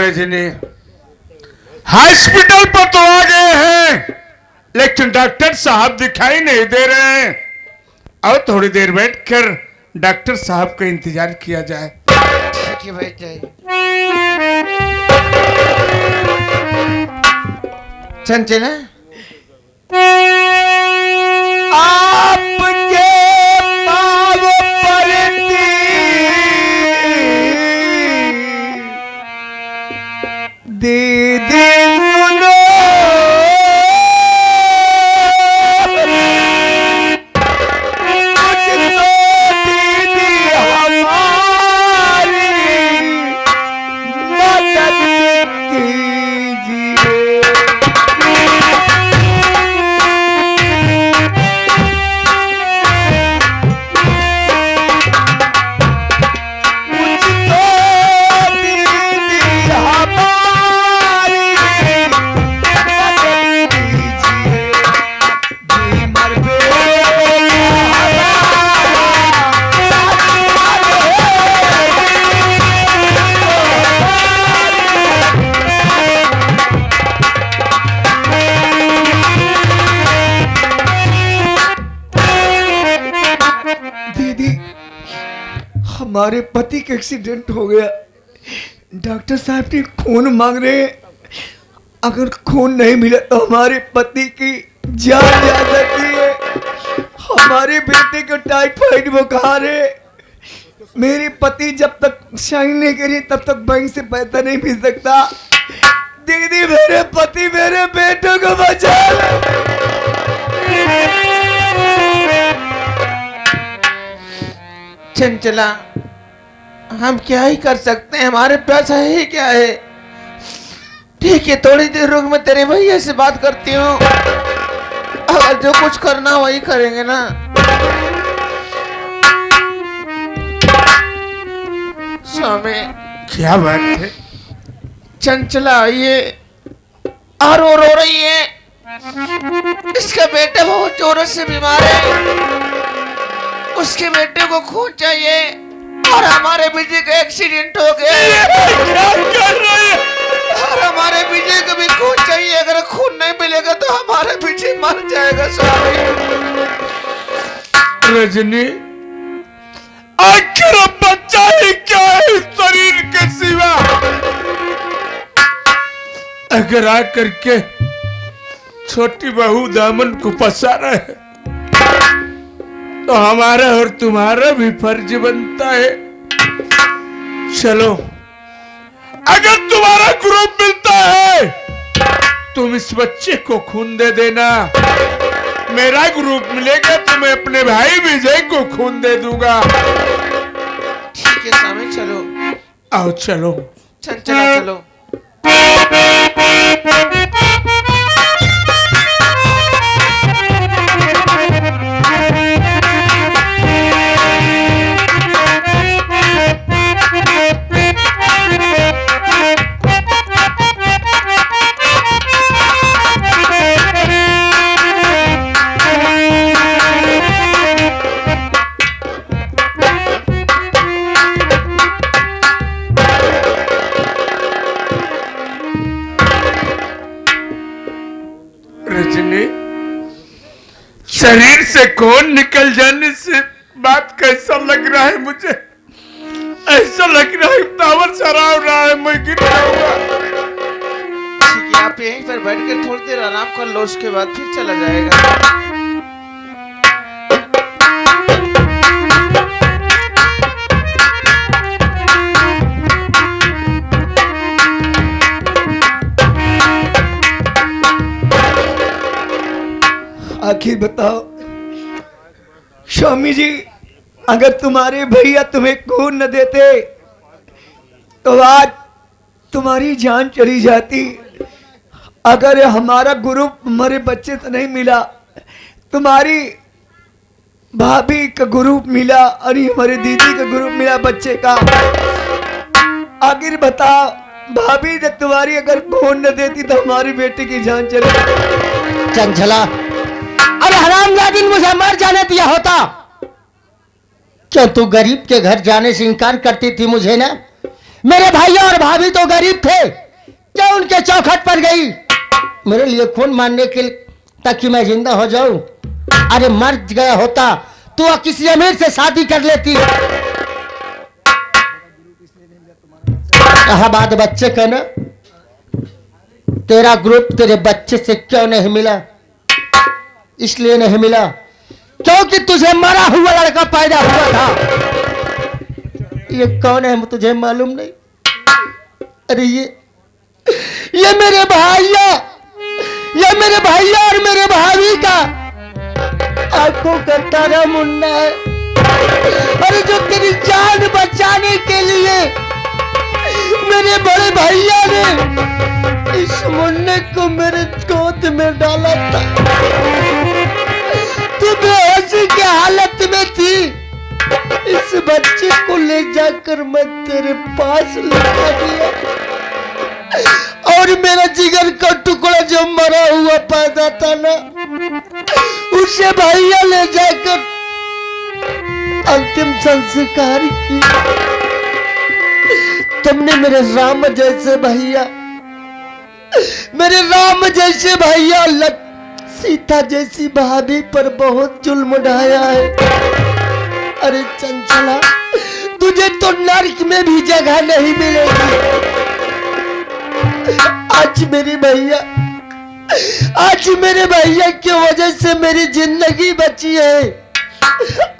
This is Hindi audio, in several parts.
रजनी, हॉस्पिटल पर तो आ गए हैं, लेकिन डॉक्टर साहब दिखाई नहीं दे रहे हैं। और थोड़ी देर बैठकर डॉक्टर साहब का इंतजार किया जाए। ठीक है भाई, जाइए। चंचला, आपके पाँव पड़ती दीदी सुनो, कुछ तो दीदी हमारी मदद कीजिए। हमारे पति का एक्सीडेंट हो गया, डॉक्टर साहब ने खून मांग रहे हैं। अगर खून नहीं मिला तो हमारे पति की जान जा सकती है। हमारे बेटे को टाइफाइड बुखार है। मेरे पति जब तक साइन नहीं करे तब तक बैंक से पैसा नहीं मिल सकता। दीदी, मेरे पति मेरे बेटे को बचा ले। चंचला, हम क्या ही कर सकते हैं, हमारे पास है ही क्या है। ठीक है, थोड़ी देर रुक, मैं तेरे भैया से बात करती हूँ। अगर जो कुछ करना वही करेंगे ना। स्वामी, क्या बात है? चंचला ये और वो रो रही है। इसका बेटा बहुत जोरों से बीमार है, उसके बेटे को खून चाहिए और हमारे विजय का एक्सीडेंट हो गया। क्या कर रहे हैं? और हमारे विजय को भी खून चाहिए। अगर खून नहीं मिलेगा तो हमारा विजय मर जाएगा। स्वामी, रजनी, आखिर बच्चा ही क्या है इस शरीर के सिवा? अगर आकर के छोटी बहू दामन को पसारा है तो हमारा और तुम्हारा भी फर्ज बनता है। चलो, अगर तुम्हारा ग्रुप मिलता है तुम इस बच्चे को खून दे देना। मेरा ग्रुप मिलेगा तो मैं अपने भाई विजय को खून दे दूंगा। ठीक है स्वामी, चलो। आओ चलो। चंचला, चलो। रजनी, शरीर से खून निकल जाने से बात कैसा लग रहा है मुझे? ऐसा लग रहा है टावर सराव रहा है, मैं गिर जाऊंगा। ठीक है, आप यहीं पर बैठ कर थोड़ी देर आराम कर लो, उसके बाद फिर चला जाएगा। आखिर बताओ स्वामी जी, अगर तुम्हारे भैया तुम्हें खून न देते तो आज तुम्हारी जान चली जाती। अगर हमारा ग्रुप हमारे बच्चे से नहीं मिला, तुम्हारी भाभी का ग्रुप मिला और हमारी दीदी का ग्रुप मिला बच्चे का। आखिर बताओ, भाभी ने तुम्हारी अगर खून न देती तो हमारी बेटे की जान चली जाती। चंचला, अरे हरामजादी, मुझे मर जाने दिया होता। क्यों तू गरीब के घर जाने से इनकार करती थी मुझे ना? मेरे भाई और भाभी तो गरीब थे, क्या उनके चौखट पर गई मेरे लिए खून मारने के लिए ताकि मैं जिंदा हो जाऊं? अरे मर गया होता तो किसी अमीर से शादी कर लेती। कहा बात बच्चे का ना, तेरा ग्रुप तेरे बच्चे से क्यों नहीं मिला? इसलिए नहीं मिला क्योंकि तुझे मरा हुआ लड़का पैदा हुआ था। ये कौन है तुझे मालूम नहीं? अरे ये मेरे भैया, ये मेरे भैया और मेरे भाभी का आंखों का तारा मुन्ना है। अरे जो तेरी जान बचाने के लिए मेरे बड़े भैया ने इस मुन्ने को मेरे गोद में डाला था। तू बेहोशी की हालत में थी, इस बच्चे को ले जाकर मैं तेरे पास लगा दिया और मेरा जिगर का टुकड़ा जो मरा हुआ पैदा था ना, उसे भैया ले जाकर अंतिम संस्कार किया। तुमने मेरे राम जैसे भैया, मेरे राम जैसे भैया, सीता जैसी भाभी पर बहुत जुल्म ढाया है। अरे चंचला, तुझे तो नर्क में भी जगह नहीं मिलेगी। आज मेरे भैया की वजह से मेरी जिंदगी बची है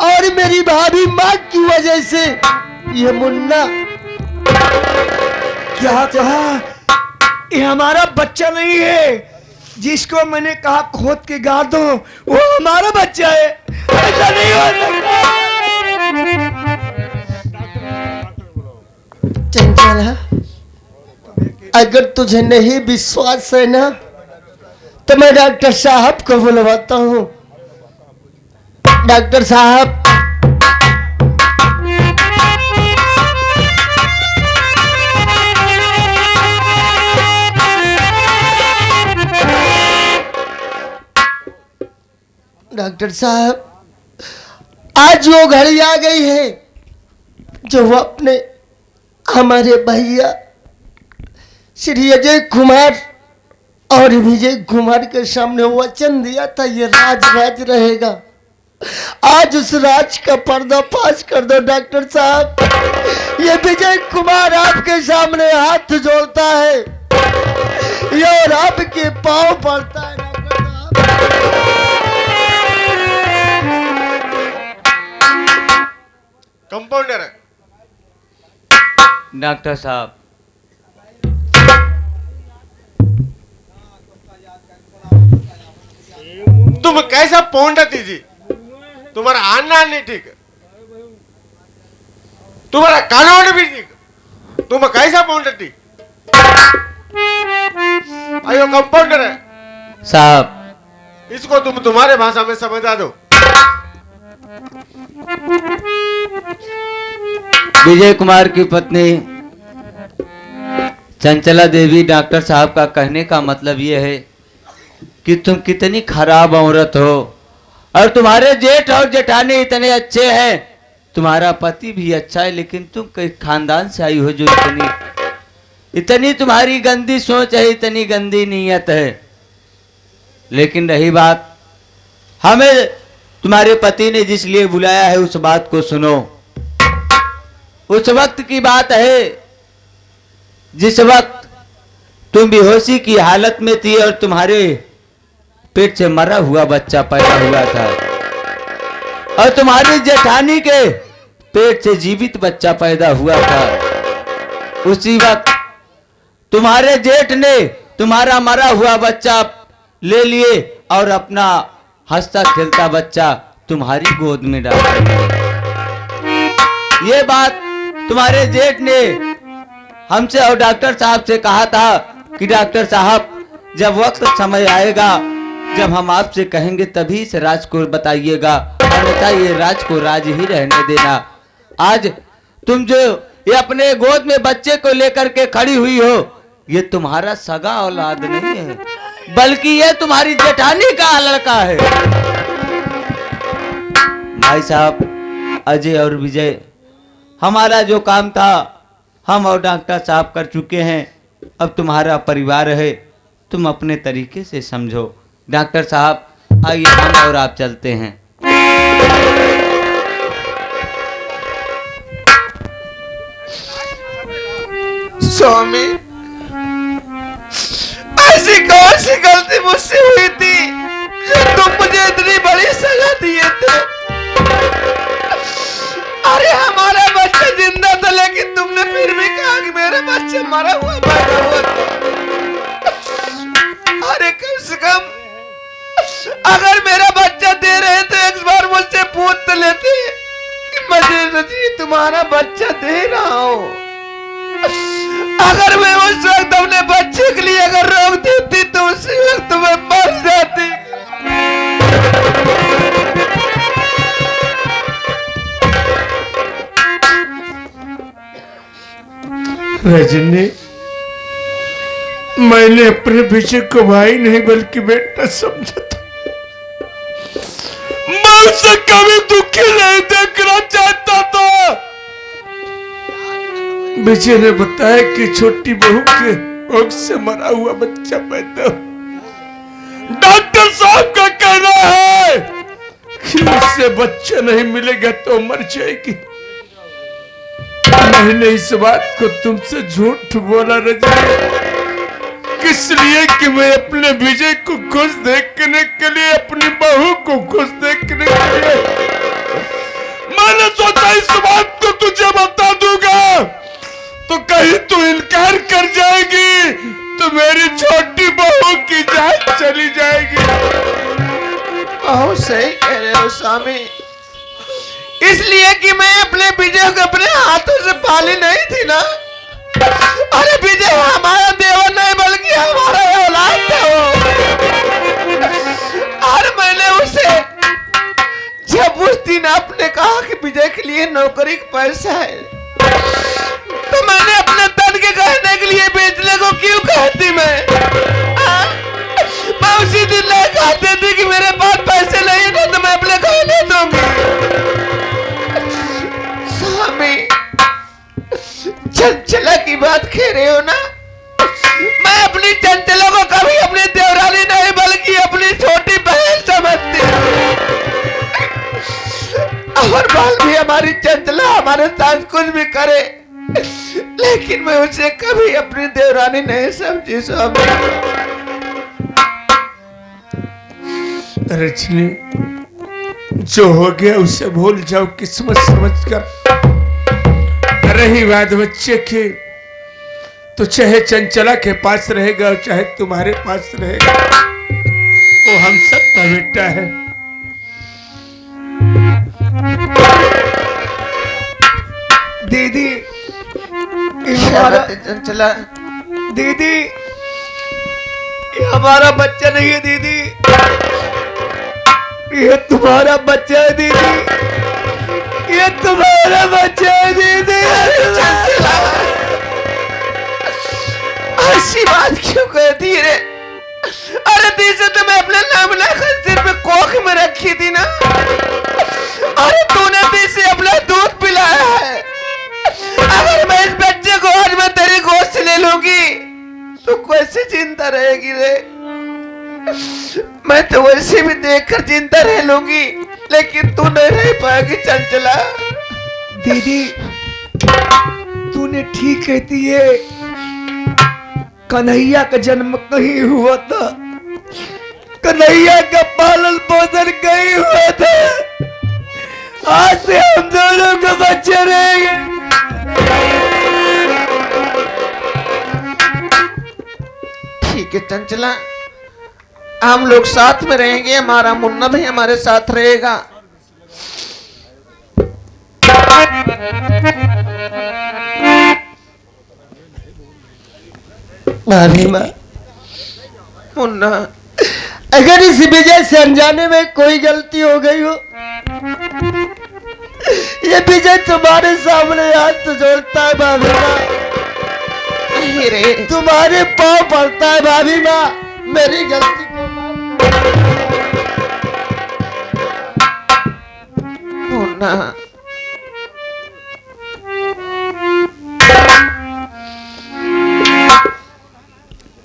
और मेरी भाभी माँ की वजह से ये मुन्ना। क्या कहा? ये हमारा बच्चा नहीं है। जिसको मैंने कहा खोद के गाड़ दो, वो हमारा बच्चा है। ऐसा नहीं हो सकता। चंचला, अगर तुझे नहीं विश्वास है ना, तो मैं डॉक्टर साहब को बुलवाता हूँ। डॉक्टर साहब, डॉक्टर साहब, आज वो घड़ी आ गई है जो वो अपने हमारे भैया श्री अजय कुमार और विजय कुमार के सामने वचन दिया था, ये राज रहेगा। आज उस राज का पर्दाफाश कर दो डॉक्टर साहब। ये विजय कुमार आपके सामने हाथ जोड़ता है, ये और आपके पांव पड़ता है डॉक्टर साहब। कंपाउंडर है डॉक्टर साहब, तुम कैसा पौंडा दीजिए? तुम्हारा आना नहीं ठीक, तुम्हारा कानून भी ठीक, तुम कैसा पौंडा ठीक? अयो कंपाउंडर है साहब, इसको तुम तुम्हारे भाषा में समझा दो। विजय कुमार की पत्नी चंचला देवी, डॉक्टर साहब का कहने का मतलब ये है कि तुम कितनी खराब औरत हो और तुम्हारे जेठ और जेठानी इतने अच्छे हैं, तुम्हारा पति भी अच्छा है, लेकिन तुम कई खानदान से आई हो जो इतनी तुम्हारी गंदी सोच है, इतनी गंदी नीयत है। लेकिन रही बात, हमें तुम्हारे पति ने जिस लिए बुलाया है उस बात को सुनो। उस वक्त की बात है जिस वक्त तुम बेहोशी की हालत में थी और तुम्हारे पेट से मरा हुआ बच्चा पैदा हुआ था और तुम्हारी जेठानी के पेट से जीवित बच्चा पैदा हुआ था। उसी वक्त तुम्हारे जेठ ने तुम्हारा मरा हुआ बच्चा ले लिए और अपना हंसता खेलता बच्चा तुम्हारी गोद में डाल दिया। ये बात तुम्हारे जेठ ने हमसे और डॉक्टर साहब से कहा था कि डॉक्टर साहब, जब वक्त समय आएगा जब हम आपसे कहेंगे तभी इस राज को बताइएगा, अन्यथा ये राज को राज ही रहने देना। आज तुम जो ये अपने गोद में बच्चे को लेकर के खड़ी हुई हो, ये तुम्हारा सगा औलाद नहीं है, बल्कि ये तुम्हारी जेठानी का लड़का है। भाई साहब, अजय और विजय, हमारा जो काम था हम और डॉक्टर साहब कर चुके हैं, अब तुम्हारा परिवार है, तुम अपने तरीके से समझो। डॉक्टर साहब आइए, हम और आप चलते हैं। स्वामी, ऐसी कौन सी गलती मुझसे हुई थी जो तुम मुझे इतनी बड़ी सजा दिए थे? अरे हमारा बच्चा जिंदा था, लेकिन तुमने फिर भी कहा कि मेरा बच्चा मरा हुआ पैदा हुआ था। अरे कम से कम अगर मेरा बच्चा दे रहे थे, एक बार मुझसे पूछ तो लेते कि मैं तुम्हारा बच्चा दे रहा हूं। अगर मैं उस वक्त अपने बच्चे के लिए अगर रोक देती तो उसी वक्त मैं मर जाती। रजनी, मैंने अपने विजय को भाई नहीं बल्कि बेटा समझा था। मैं उसे कभी दुखी नहीं देखना चाहता था। विजय ने बताया कि छोटी बहू के कोख से मरा हुआ बच्चा पैदा। डॉक्टर साहब का कहना है कि उससे बच्चा नहीं मिलेगा तो मर जाएगी। मैंने इस बात को तुमसे झूठ बोला रजनी, किस लिए कि मैं अपने विजय को खुश देखने के लिए, अपनी बहू को खुश देखने के लिए मैंने सोचा इस बात को तुझे बता दूंगा तो कहीं तू इनकार कर जाएगी तो मेरी छोटी बहू की जान चली जाएगी। बहुत सही कह रहे हो स्वामी, इसलिए कि मैं अपने विजय को अपने हाथों से पाली नहीं थी ना। अरे विजय हमारा देवर नहीं बल्कि हमारा औलाद था वो। और मैंने उसे जब उस दिन आपने कहा कि विजय के लिए नौकरी का पैसा है, तो मैंने अपने तन के कहने के लिए बेचने को क्यों कहती? मैं उसी दिन नहीं कहती थी कि मेरे पास पैसे नहीं थे तो मैं अपने कहने दूंगी। स्वामी, चंचला की बात कह रहे हो ना? मैं अपनी चंचला को कभी अपनी देवरानी नहीं बल्कि अपनी छोटी बहन समझती हूँ। और बाल भी हमारी चंचला हमारे साथ कुछ भी करे, लेकिन मैं उसे कभी अपनी देवरानी नहीं समझी। स्वामी, रजनी, जो हो गया उसे भूल जाओ किस्मत समझकर। रही बात बच्चे की, तो चाहे चंचला के पास रहेगा और चाहे तुम्हारे पास रहेगा, वो हम सब का बेटा है। दीदी, ये क्या हमारा बात है चंचला? दीदी, ये हमारा बच्चा नहीं है दीदी, ये तुम्हारा बच्चा है दीदी, ये तुम्हारा बच्चा है दीदी। चंचला, ऐसी बात क्यों कहती रे? अरे दीदी, तो मैं अपने नाम लाकर सिर पे कोख में रखी थी ना। अरे तूने भी से अपना दूध पिलाया है। अगर मैं इस बच्चे को आज मैं तेरी गोद से ले लूंगी तो कैसे जिंदा रहेगी रे? मैं तो वैसे भी देखकर जिंदा रह लूंगी, लेकिन तू नहीं रह पाएगी चंचला। दीदी, तूने ठीक कहती है, कन्हैया का जन्म कहीं हुआ था, कन्हैया का पालन पोषण कहीं हुआ था। आज से हम दोनों के बच्चे रहेंगे। ठीक है चंचला, हम लोग साथ में रहेंगे, हमारा मुन्ना भी हमारे साथ रहेगा। भाभी माँ, मुन्ना, अगर इस विजय से अनजाने में कोई गलती हो गई हो, ये विजय तुम्हारे सामने हाथ तो जोड़ता है भाभी माँ, नहीं रे, तुम्हारे पाँव पड़ता है भाभी माँ, मेरी गलती को मुन्ना,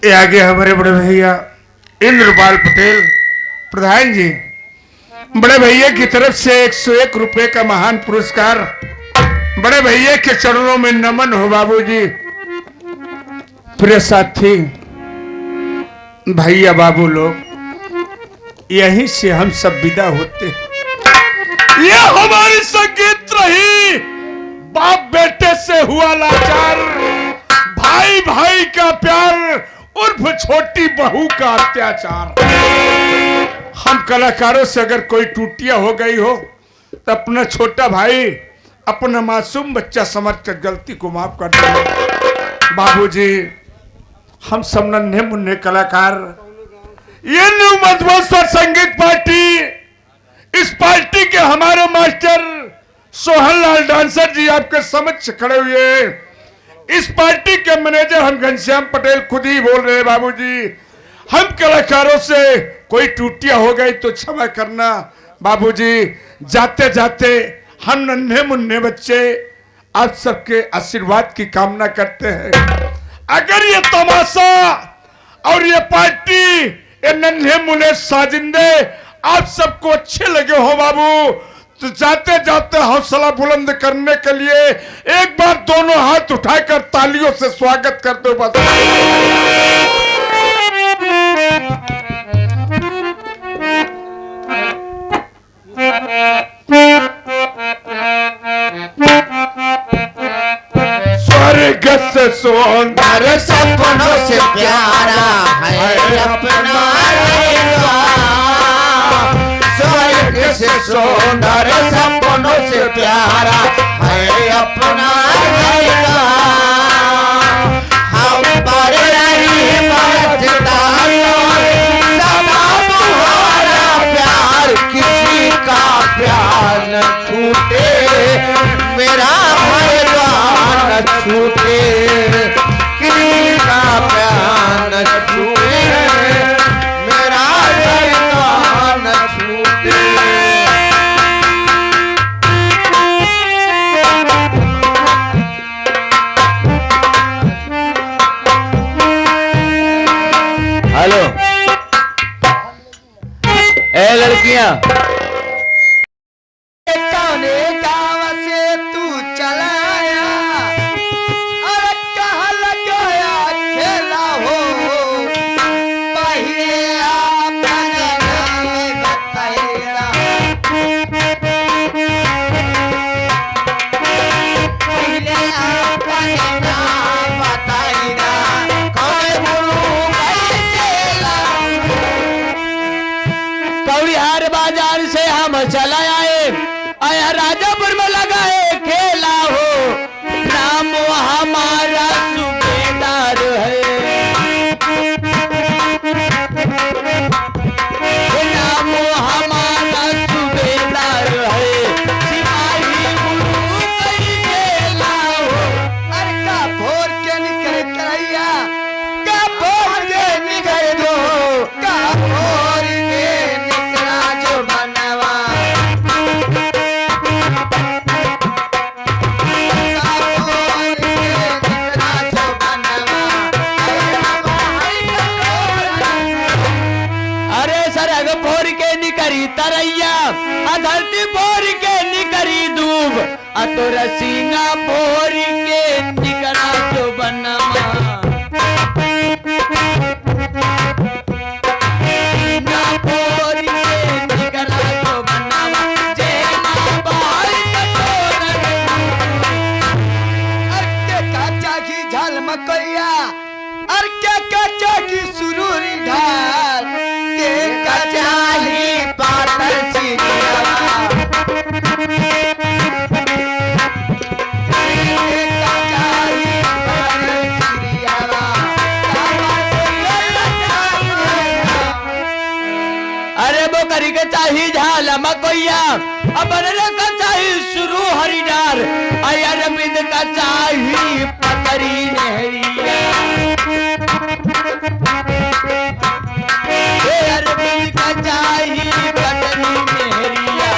ये आगे हमारे बड़े भैया इंद्रपाल पटेल प्रधान जी, बड़े भैया की तरफ से 101 रुपए का महान पुरस्कार बड़े भैया के चरणों में नमन हो बाबूजी। प्रिय साथी भैया बाबू लोग, यहीं से हम सब विदा होते हैं। ये हमारी संगीत रही, बाप बेटे से हुआ लाचार, भाई भाई का प्यार उर्फ छोटी बहू का अत्याचार। हम कलाकारों से अगर कोई टूटियां हो गई हो तो अपना छोटा भाई, अपना मासूम बच्चा समझकर गलती को माफ कर दो बाबूजी। हम सब नन्हे मुन्ने कलाकार, ये न्यू मधुबन संगीत पार्टी, इस पार्टी के हमारे मास्टर सोहन लाल डांसर जी आपके समक्ष खड़े हुए। इस पार्टी के मैनेजर हम घनश्याम पटेल खुद ही बोल रहे हैं बाबूजी। हम कलाकारों से कोई टूटियां हो गई तो क्षमा करना बाबूजी। जाते जाते हम नन्हे मुन्ने बच्चे आप सबके आशीर्वाद की कामना करते हैं। अगर ये तमाशा और ये पार्टी, ये नन्हे मुन्ने साजिंदे आप सबको अच्छे लगे हो बाबू, तो जाते जाते हौसला बुलंद करने के लिए एक बार दोनों हाथ उठाकर तालियों से स्वागत कर दो बस। स्वर्ग से सुंदर सपनों से प्यारा है अपना स्वर्ग से सुंदर सपनों से प्यारा है अपना हम पर नहीं बरसता तुम्हारा प्यार, किसी का प्यार न छूटे, मेरा भगवान न छूटे, किसी का प्यार न छूटे, मेरा भगवान न छूटे। हेलो ए लड़कियां, कौने गाँव से तू चला आया और कहाँ लगाया खेला हो, पहले अपने नाम बताइएगा, पहले अपने नाम बताइएगा, कौन गुरु कैसे लाऊं। कौड़िहार बाजार से हम चला आए, आया राजापुर में लगाए खेला हो, नाम हमारा सूबेदार है, नाम हमारा सूबेदार है, सिपाही गुरु कैसे लाओ। अरे का भोर के निकल करैया, का भोर के निकल दो, का भोर के निकला जो बनवा, का भोर के निकला जो बनवा, अरे सरग भोर के निकरी तरैया, धरती भोर के निकरी दूब, अतुर सीना भोर के निकला जो बनमा, सीना भोर के निकला जो बनमा, जय मां बाहर कटोरा। अरे का चाकी झाल मकैया, अरे का चाकी सुरूरी ढाल, के का चाही पातर चिड़िया, के का चाही पातर चिड़िया, अरे वो करी के चाही झाल मकोया, अब का चाही शुरू हरिडार, अयर बिंद का चाही पतरी नहरिया, अरबिंद का चाही पतरी नहरिया,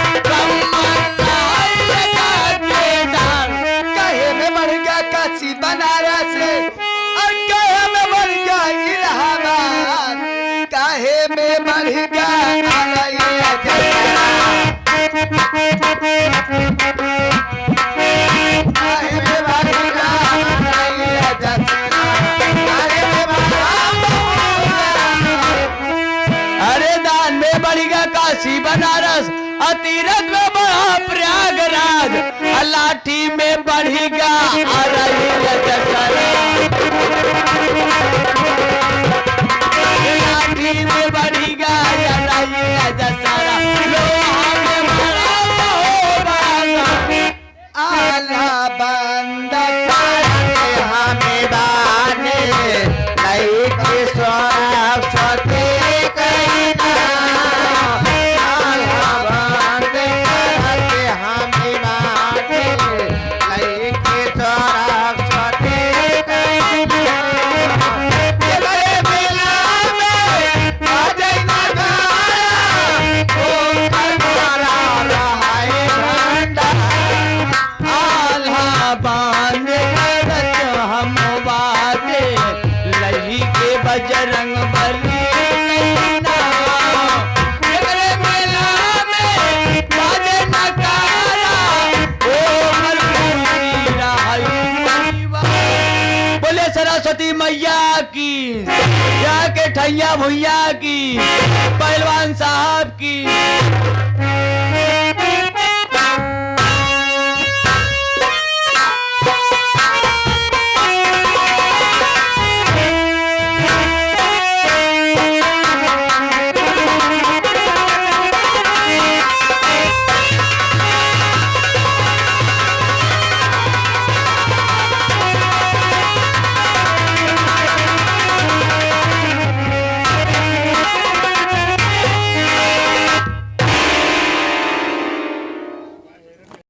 कहे में बढ़ गया काशी बनारस, और कहे में बढ़ गया इलाहाबाद, लाठी में बढ़ेगा आ रही दशहरा लाठी में बढ़ेगा आ रही दशहरा लोहा में भरा होगा आला बंद करके हमें बाने लइके सरस्वती कहना आला बंद करके हमें बाने लइके सरस्वती कहना तेरे बेला में आ जाई ना गाया ओ हमारा रहाए भंडा आल्हा बांध करत हम बाटे लही के बजरंग बली नैना एकरे मेला में बाजे नकारा ओ मरकुरी रहाई दीवा। बोले सरस्वती मैया की या के ठैया भुइया की पहलवान साहब की